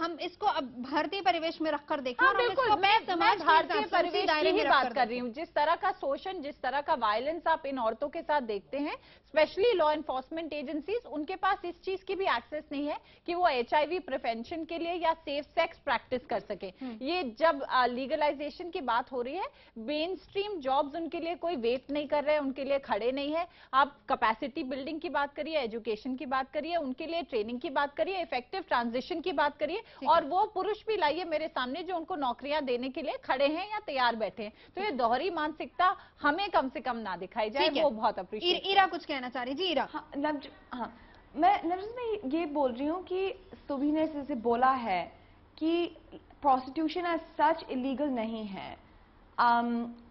हम इसको अब भारतीय परिवेश में रखकर देखें। हाँ बिल्कुल, मैं भारतीय परिवेश की ही बात कर रही हूँ। जिस तरह का शोषण, जिस तरह का वायलेंस आप इन औरतों के साथ देखते हैं, स्पेशली लॉ एनफोर्समेंट एजेंसीज, उनके पास इस चीज की भी एक्सेस नहीं है कि वो HIV प्रिवेंशन के लिए या सेफ सेक्स प्रैक्टिस कर सके। ये जब लीगलाइजेशन की बात हो रही है, मेन स्ट्रीम जॉब्स उनके लिए कोई वेट नहीं कर रहे हैं, उनके लिए खड़े नहीं है। आप कैपेसिटी बिल्डिंग की बात करिए, एजुकेशन की बात करिए, उनके लिए ट्रेनिंग की बात करिए, इफेक्टिव ट्रांजिशन की बात करिए, और वो पुरुष भी लाइए मेरे सामने जो उनको नौकरियां देने के लिए खड़े हैं या तैयार बैठे हैं। तो ये दोहरी मानसिकता हमें कम से कम ना दिखाई जाए, वो बहुत अप्रिशिएट। ईरा कुछ कहना चाह रही जी। ईरा। मैं ये बोल रही हूँ कि सुभी ने जैसे बोला है कि प्रोस्टिट्यूशन एज सच इलीगल नहीं है।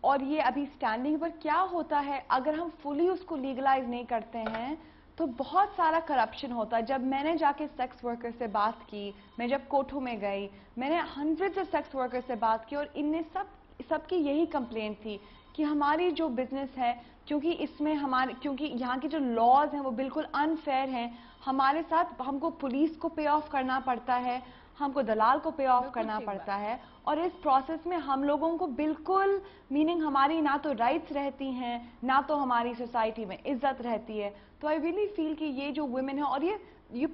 और ये अभी स्टैंडिंग पर क्या होता है, अगर हम फुली उसको लीगलाइज नहीं करते हैं तो बहुत सारा करप्शन होता है। जब मैंने जाके सेक्स वर्कर से बात की, मैं जब कोठों में गई, मैंने हंड्रेड्स ऑफ सेक्स वर्कर से बात की और इनने सबकी यही कंप्लेंट थी कि हमारी जो बिजनेस है, क्योंकि इसमें क्योंकि यहाँ के जो लॉज हैं वो बिल्कुल अनफेयर हैं, हमारे साथ हमको पुलिस को पे ऑफ करना पड़ता है, हमको दलाल को पे ऑफ करना पड़ता है, और इस प्रोसेस में हम लोगों को बिल्कुल मीनिंग हमारी ना तो राइट्स रहती हैं, ना तो हमारी सोसाइटी में इज्जत रहती है। तो आई रियली फील कि ये जो वुमेन है, और ये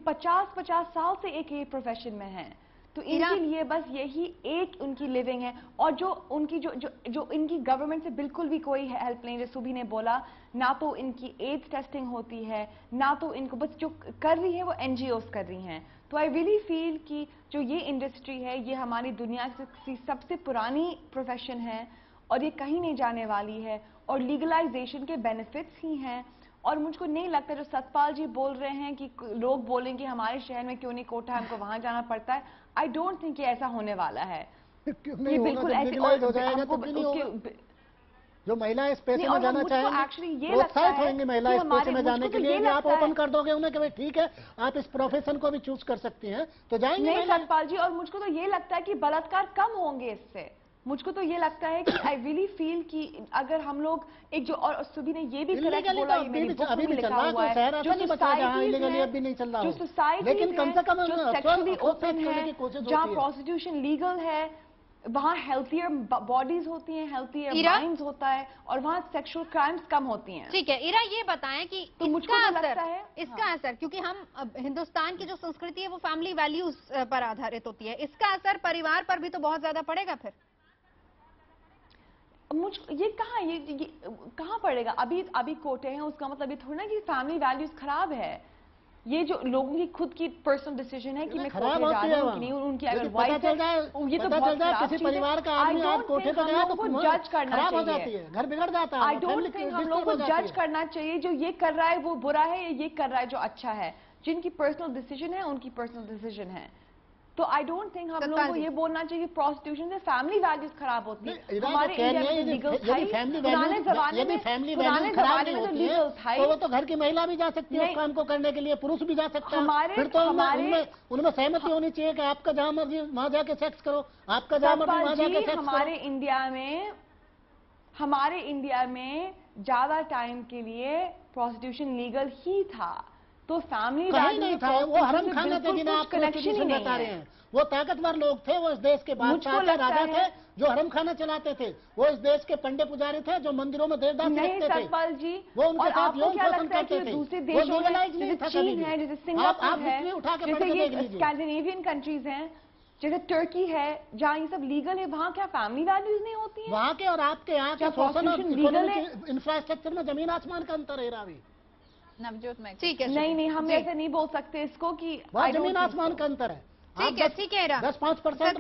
50 साल से एक ये प्रोफेशन में है, तो इनके लिए बस यही एक उनकी लिविंग है। और जो उनकी जो इनकी गवर्नमेंट से बिल्कुल भी कोई हेल्प नहीं, जैसे सुबी ने बोला, ना तो इनकी एड्स टेस्टिंग होती है, ना तो इनको बस जो कर रही है वो NGOs कर रही हैं। तो आई रियली फील कि जो ये इंडस्ट्री है ये हमारी दुनिया की सबसे पुरानी प्रोफेशन है और ये कहीं नहीं जाने वाली है, और लीगलाइजेशन के बेनिफिट्स ही हैं। और मुझको नहीं लगता जो सतपाल जी बोल रहे हैं कि लोग बोलेंगे हमारे शहर में क्यों नहीं कोटा, हमको वहां जाना पड़ता है, आई डोंट थिंक ये ऐसा होने वाला है। ये बिल्कुल ऐसे हो जाएगा तो भी नहीं होगा। जो महिलाएं इस पेशे में जाना चाहेंगी, प्रोत्साहित होंगी महिलाएं इस पेशे में जाने के लिए, आप ओपन कर दोगे उन्हें कि भाई ठीक है आप इस प्रोफेशन को भी चूज कर सकती हैं, तो जाएंगे नहीं सतपाल जी। और मुझको तो ये लगता है कि बलात्कार कम होंगे इससे। मुझको तो ये लगता है कि आई रियली फील कि अगर हम लोग एक जो, और सुबी ने ये भी करेक्ट बोला, ये मेरी बुक में लिखा हुआ है, जो सोसाइटी लेकिन कम से कम सेक्सुअली ओपन है, जहाँ प्रोस्टिट्यूशन लीगल है, वहाँ हेल्थियर बॉडीज होती हैं, हेल्थियर माइंड्स होता है, और वहाँ सेक्सुअल क्राइम्स कम होती हैं। ठीक है इरा, ये बताएं कि तो मुझको लगता है इसका असर, क्योंकि हम हिंदुस्तान की जो संस्कृति है वो फैमिली वैल्यूज पर आधारित होती है, इसका असर परिवार पर भी तो बहुत ज्यादा पड़ेगा फिर। ये कहाँ पड़ेगा? अभी कोटे हैं, उसका मतलब ये थोड़ा ना कि फैमिली वैल्यूज खराब है। ये जो लोगों की खुद की पर्सनल डिसीजन है कि मैं कोटे जा रहा हूँ कि नहीं, उनकी अगर वाइफ है, ये तो बहुत खराब किसी परिवार का आदमी आप कोठे पर गया तो जज करना चाहिए, घर बिगड़ जाता है। आई डोंट थिंक हम लोग को जज करना चाहिए। जो ये कर रहा है वो बुरा है, ये कर रहा है जो अच्छा है। जिनकी पर्सनल डिसीजन है उनकी पर्सनल डिसीजन है। तो आई डोंट थिंक हम लोगों को ये बोलना चाहिए प्रोस्टिट्यूशन से फैमिली वैल्यूज खराब होती है। हमारे इंडिया में लीगल था, पुराने जमाने में तो लीगल था, तो वो तो घर की महिला भी जा सकती है उस काम को करने के लिए, पुरुष भी जा सकते हैं। फिर तो उनमें सहमति होनी चाहिए कि आपका जहां मर्जी वहां जाके सेक्स करो, आपका जहां मर्जी वहां जाके सेक्स करो। हमारे इंडिया में ज्यादा टाइम के लिए प्रोस्टिट्यूशन लीगल ही था, तो फैमिली नहीं था, वो हरम खाना थे जिन्हें आप कनेक्शन बता रहे हैं। वो ताकतवर लोग थे, वो इस देश के बादशाह थे, राजा थे, जो हरम खाना चलाते थे। वो इस देश के पंडे पुजारी थे जो मंदिरों में देवदास रखते थे। सतपाल जी, वो उनके साथ यौन शोषण करते थे। दूसरे देशों में जैसे चीन है, जैसे सिंगापुर है, जैसे ये स्कैंडिनेवियन कंट्रीज हैं, जैसे टर्की है, जहाँ ये सब लीगल है, वहाँ क्या फैमिली वैल्यूज नहीं होती है? वहाँ के और आपके यहाँ के शोषण और इंफ्रास्ट्रक्चर में जमीन आसमान का अंतर है। रावी नवजोत में ठीक है, नहीं हम ऐसे नहीं बोल सकते इसको कि जमीन आसमान का अंतर है। ठीक है 10-5%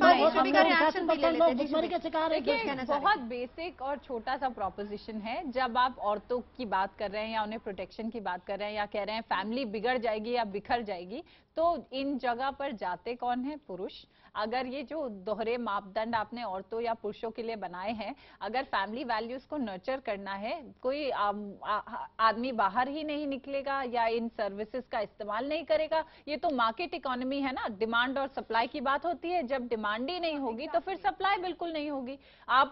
बहुत बेसिक और छोटा सा प्रोपोजिशन है। जब आप औरतों की बात कर रहे हैं या उन्हें प्रोटेक्शन की बात कर रहे हैं या कह रहे हैं फैमिली बिगड़ जाएगी या बिखर जाएगी, तो इन जगह पर जाते कौन है? पुरुष। अगर ये जो दोहरे मापदंड आपने औरतों या पुरुषों के लिए बनाए हैं, अगर फैमिली वैल्यूज को नर्चर करना है, कोई आदमी बाहर ही नहीं निकलेगा या इन सर्विसेज का इस्तेमाल नहीं करेगा। ये तो मार्केट इकोनॉमी है ना, डिमांड और सप्लाई की बात होती है। जब डिमांड ही नहीं होगी तो फिर सप्लाई बिल्कुल नहीं होगी। आप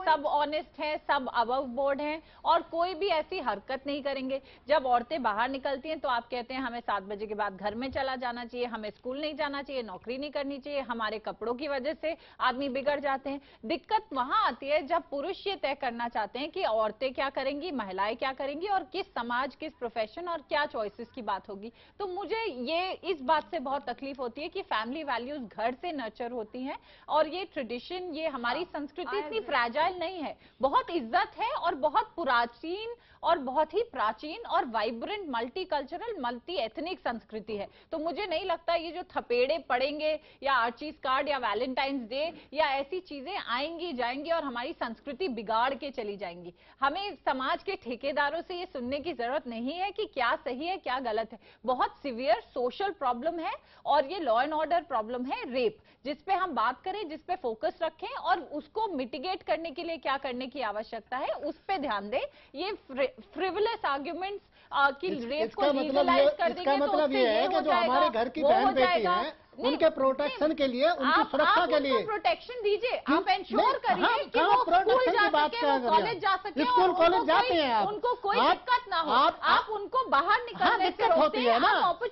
सब ऑनेस्ट हैं, सब अबव बोर्ड हैं और कोई भी ऐसी हरकत नहीं करेंगे। जब औरतें बाहर निकलती हैं तो आप कहते हैं हमें 7 बजे के बाद घर में चला जाना चाहिए, हमें स्कूल नहीं जाना चाहिए, नौकरी नहीं करनी चाहिए, हमारे कपड़ों की वजह से आदमी बिगड़ जाते हैं। दिक्कत वहां आती है जब पुरुष ये तय करना चाहते हैं कि औरतें क्या करेंगी, महिलाएं क्या करेंगी और किस समाज, किस प्रोफेशन और क्या चॉइसेस की बात होगी। तो मुझे ये इस बात से बहुत तकलीफ होती है कि फैमिली वैल्यूज घर से नर्चर होती हैं और ये ट्रेडिशन, ये हमारी संस्कृति इतनी फ्रैजाइल नहीं है। बहुत इज्जत है और बहुत प्राचीन और बहुत ही प्राचीन और vibrant multi cultural, multi ethnic एक संस्कृति है। तो मुझे नहीं लगता ये जो थपेड़े पड़ेंगे या आर्चीज कार्ड या वैलेंटाइंस डे या ऐसी चीजें आएंगी जाएंगी और हमारी संस्कृति बिगाड़ के चली जाएंगी। हमें समाज के ठेकेदारों से ये सुनने की जरूरत नहीं है कि क्या सही है क्या गलत है। बहुत सीवियर सोशल प्रॉब्लम है और ये लॉ एंड ऑर्डर प्रॉब्लम है, रेप, जिसपे हम बात करें, जिसपे फोकस रखें और उसको मिटिगेट करने के लिए क्या करने की आवश्यकता है उस पे ध्यान दें। ये फ्रिवलेस आर्ग्यूमेंट्स कि रेप को लीगलाइज कर देंगे तो मतलब ये है कि जो हमारे घर की बहन बेटी है उनके प्रोटेक्शन के लिए, उनकी सुरक्षा के लिए प्रोटेक्शन दीजिए, आप इंश्योर करिए कि वो प्रोटेक्शन की बात क्या कॉलेज जा सके, स्कूल कॉलेज जाते हैं आप, उनको कोई दिक्कत ना हो, आप उनको बाहर निकलने से होती है ना,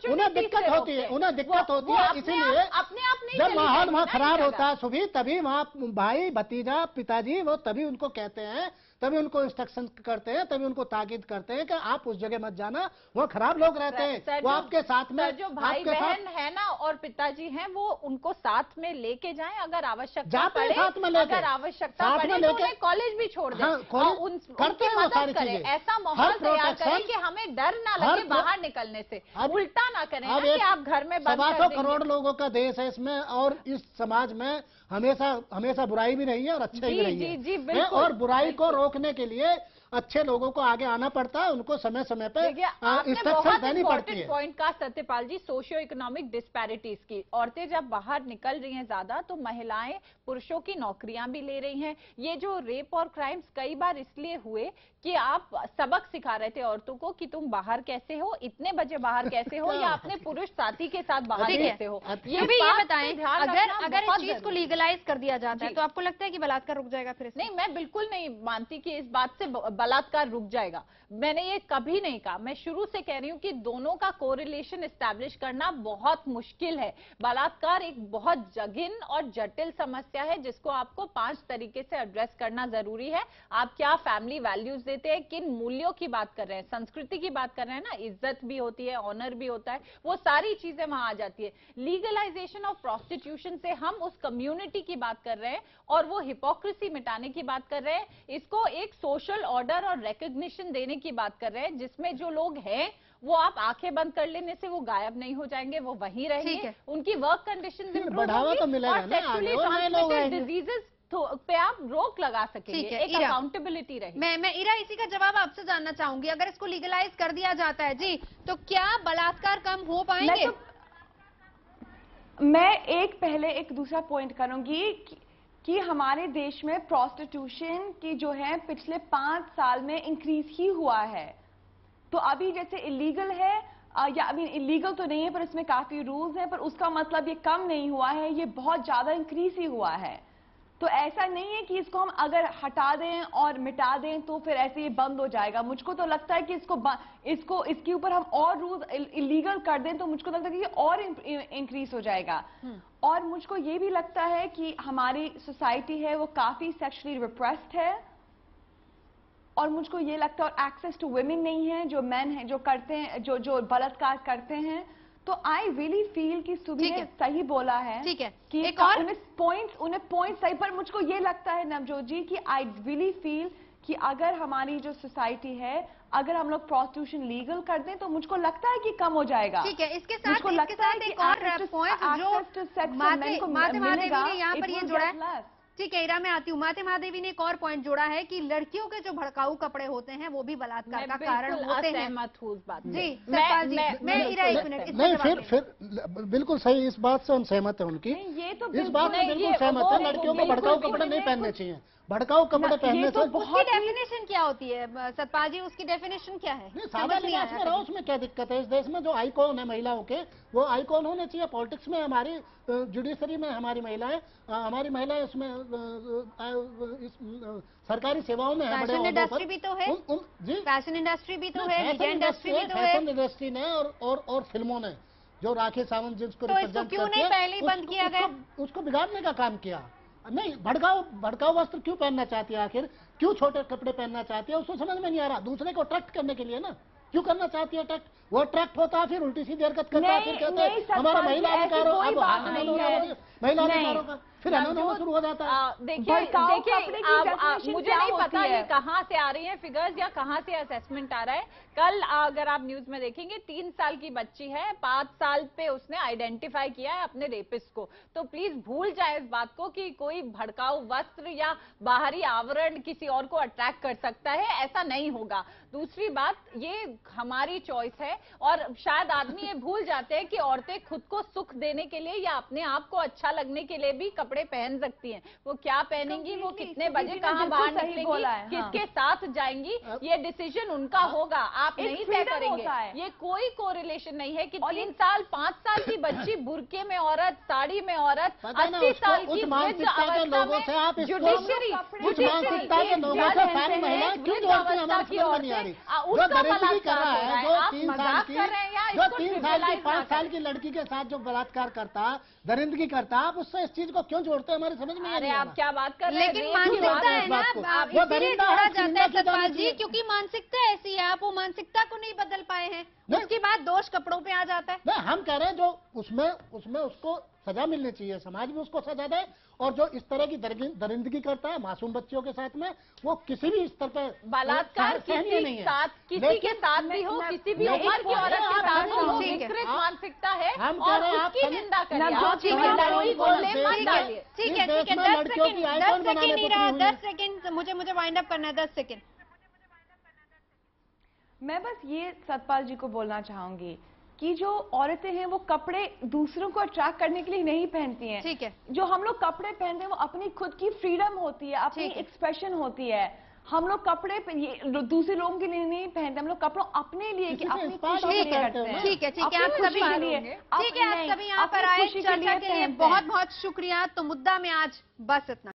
उन्हें दिक्कत होती है, उन्हें दिक्कत होती है, इसीलिए अपने आप नहीं, जब माहौल वहाँ खराब होता है सुबह, तभी वहाँ भाई भतीजा पिताजी वो तभी उनको कहते हैं, तभी उनको इंस्ट्रक्शन करते हैं, तभी उनको ताकीद करते हैं कि आप उस जगह मत जाना, वो खराब लोग रहते हैं, वो आपके साथ में जो भाई बहन है ना और पिताजी हैं वो उनको साथ में लेके जाएं, अगर आवश्यकता पड़े, अगर आवश्यकता पड़े तो उन्हें कॉलेज भी छोड़ दें, करते हैं मदद करें, ऐसा माहौल तैयार करें कि हमें डर ना लगे बाहर निकलने से, उल्टा ना करें ना कि आप घर में बंद कर देंगे। करोड़ लोगों का देश है इसमें, और इस समाज में हमेशा बुराई भी नहीं है और अच्छाई भी नहीं है, और बुराई को रोकने के लिए अच्छे लोगों को आगे आना पड़ता है, उनको समय समय पे इंस्ट्रक्शन देनी पड़ती है। पॉइंट का सत्यपाल जी, सोशियो इकोनॉमिक डिस्पैरिटीज की, औरतें जब बाहर निकल रही हैं ज्यादा तो महिलाएं पुरुषों की नौकरियां भी ले रही हैं। ये जो रेप और क्राइम्स कई बार इसलिए हुए कि आप सबक सिखा रहे थे औरतों को कि तुम बाहर कैसे हो, इतने बजे बाहर कैसे हो, या अपने पुरुष साथी के साथ बाहर कैसे हो। ये भी ये बताएं, अगर इस चीज को लीगलाइज कर दिया जाता है तो आपको लगता है कि बलात्कार रुक जाएगा फिर? नहीं, मैं बिल्कुल नहीं मानती कि इस बात से बलात्कार रुक जाएगा, मैंने ये कभी नहीं कहा। मैं शुरू से कह रही हूं कि दोनों का कोरिलेशन एस्टैब्लिश करना बहुत मुश्किल है। बलात्कार एक बहुत जघिन और जटिल समस्या है जिसको आपको 5 तरीके से एड्रेस करना जरूरी है। आप क्या फैमिली वैल्यूज देते हैं, किन मूल्यों की बात कर रहे हैं, संस्कृति की बात कर रहे हैं ना, इज्जत भी होती है, ऑनर भी होता है, वो सारी चीजें वहां आ जाती है। लीगलाइजेशन ऑफ प्रोस्टिट्यूशन से हम उस कम्युनिटी की बात कर रहे हैं और वो हिपोक्रेसी मिटाने की बात कर रहे हैं, इसको एक सोशल ऑर्डर और रिकॉग्निशन देने की बात कर रहे हैं, जिसमें जो लोग हैं वो आप आंखें बंद कर लेने से वो गायब नहीं हो जाएंगे, वो वहीं रहेंगे, उनकी वर्क कंडीशंस इंप्रूव होंगी और सेक्सुअली ट्रांसमिटेड डिजीजेस पे आप रोक लगा सकेंगे, एक अकाउंटेबिलिटी रहेगी। मैं इरा इसी का जवाब आपसे जानना चाहूंगी, अगर इसको लीगलाइज कर दिया जाता है जी तो क्या बलात्कार कम हो पाएंगे? मैं एक दूसरा पॉइंट करूंगी कि हमारे देश में प्रोस्टिट्यूशन की जो है पिछले 5 साल में इंक्रीज ही हुआ है। तो अभी जैसे इलीगल है या अभी इलीगल तो नहीं है पर इसमें काफी रूल्स हैं, पर उसका मतलब ये कम नहीं हुआ है, ये बहुत ज्यादा इंक्रीज ही हुआ है। तो ऐसा नहीं है कि इसको हम अगर हटा दें और मिटा दें तो फिर ऐसे ये बंद हो जाएगा। मुझको तो लगता है कि इसके ऊपर हम और रूल्स इलीगल कर दें तो मुझको लगता है कि ये और इंक्रीज हो जाएगा। और मुझको ये भी लगता है कि हमारी सोसाइटी है वो काफी सेक्सुअली रिप्रेस्ड है, और मुझको ये लगता है और एक्सेस टू वुमेन नहीं है, जो मेन हैं जो करते हैं, जो बलात्कार करते हैं। तो आई रियली फील कि सुबह ने सही बोला है, ठीक है, कि एक और उन्हें पॉइंट सही, पर मुझको ये लगता है नवजोत जी कि आई रियली फील कि अगर हमारी जो सोसाइटी है, अगर हम लोग प्रोस्टिट्यूशन लीगल कर दें तो मुझको लगता है कि कम हो जाएगा। ठीक है, इसके साथ एक और पॉइंट जो माते महादेवी ने यहाँ पर ये जोड़ा है, ठीक है इरा मैं आती हूँ। माते महादेवी ने एक और पॉइंट जोड़ा है कि लड़कियों के जो भड़काऊ कपड़े होते हैं वो भी बलात्कार का कारण होते हैं। उस बात जी सतपाल जी, मैं इरा 1 मिनट नहीं, फिर बिल्कुल सही, इस बात से हम सहमत है उनकी, ये तो इस बात में बिल्कुल सहमत है। लड़कियों को भड़काऊ कपड़े नहीं पहनने चाहिए, भड़काऊ कपड़े पहनने से उसकी डेफिनेशन क्या होती है सतपाल जी, उसकी डेफिनेशन क्या है? सादा लिबास में रहो, उसमें क्या दिक्कत है? इस देश में जो आइकॉन है महिलाओं के, वो आइकॉन होने चाहिए। पॉलिटिक्स में हमारी, जुडिशरी में हमारी महिलाएं इसमें सरकारी सेवाओं में है, फैशन इंडस्ट्री भी तो है जी, फैशन इंडस्ट्री भी तो है, मीडिया इंडस्ट्री भी तो है, फैशन इंडस्ट्री ने और फिल्मों ने जो राखी सावंत जिसको रिप्रेजेंट करते हैं, क्यों नहीं पहले ही बंद किया गया? उसको बिगाड़ने का काम किया। नहीं, भड़काऊ वस्त्र क्यों पहनना चाहती है आखिर, क्यों छोटे कपड़े पहनना चाहती है, उसको समझ में नहीं आ रहा। दूसरे को अट्रैक्ट करने के लिए ना, क्यों करना चाहती है अट्रैक्ट? वो अट्रैक्ट होता है, फिर उल्टी सीधी हरकत करता है, फिर कहते हैं हमारा महिला अधिकारों, महिला अधिकारों का फिर एनोनिमस शुरू हो जाता है। देखिए भड़काऊ कपड़े की definition मुझे क्या नहीं होती पता है? ये कहाँ से आ रही है फिगर्स या कहाँ से असेसमेंट आ रहा है। कल अगर आप न्यूज में देखेंगे 3 साल की बच्ची है, 5 साल पे उसने आइडेंटिफाई किया है अपने रेपिस्ट को। तो प्लीज भूल जाए इस बात को कि कोई भड़काऊ वस्त्र या बाहरी आवरण किसी और को अट्रैक्ट कर सकता है, ऐसा नहीं होगा। दूसरी बात, ये हमारी चॉइस है और शायद आदमी ये भूल जाते हैं कि औरतें खुद को सुख देने के लिए या अपने आप को अच्छा लगने के लिए भी कपड़े पहन सकती हैं। वो क्या पहनेंगी, वो कितने बजे कहाँ बाहर निकलेंगी, किसके साथ जाएंगी, ये डिसीजन उनका होगा, आप नहीं तय करेंगे। ये कोई कोरिलेशन नहीं है कि 3 साल 5 साल की बच्ची बुरके में औरत, साड़ी में औरत, 80 साल की लोगों से आप जुडिशरी मानसिकता के लोगों से सारी महिलाएं क्यों जोड़ती हैं, हमारी समझ में नहीं आ रही। जो दरिंदगी कर रहा है, जो 3 साल की 5 साल की लड़की के साथ जो बलात्कार करता, दरिंदगी करता, आप उससे इस चीज को क्यों जोड़ते हैं, हमारी समझ में नहीं आ रहा। आप क्या बात कर रहे हैं? लेकिन मानसिकता है ना, इसीलिए जोड़ा जाता है सतपाल जी, क्योंकि मानसिकता ऐसी है, आप वो मानसिकता को नहीं बदल पाए हैं। उसके बाद दोष कपड़ों पे आ जाता है। नहीं, हम कह रहे हैं जो उसमें उसको सजा मिलनी चाहिए, समाज भी उसको सजा दे, और जो इस तरह की दरिंदगी करता है मासूम बच्चियों के साथ में, वो किसी भी स्तर पर बलात्कार किसी के साथ भी हो, किसी भी उम्र की औरत के साथ हो, विकृत मानसिकता है और उसकी निंदा करिए। ठीक है 10 सेकेंड ही रहा, 10 सेकेंड मुझे वाइंड अप करना है, 10 सेकेंड। मैं बस ये सतपाल जी को बोलना चाहूंगी कि जो औरतें हैं वो कपड़े दूसरों को अट्रैक्ट करने के लिए नहीं पहनती हैं। ठीक है। जो हम लोग कपड़े पहनते हैं वो अपनी खुद की फ्रीडम होती है, अपनी एक्सप्रेशन होती है। हम लोग कपड़े दूसरे लोगों के लिए नहीं पहनते, हम लोग कपड़ों अपने लिए कि अपनी खुशी के लिए करते हैं। ठीक है आप सभी आप सभी यहाँ पर आए चर्चा के लिए बहुत बहुत शुक्रिया। तो मुद्दा में आज बस इतना।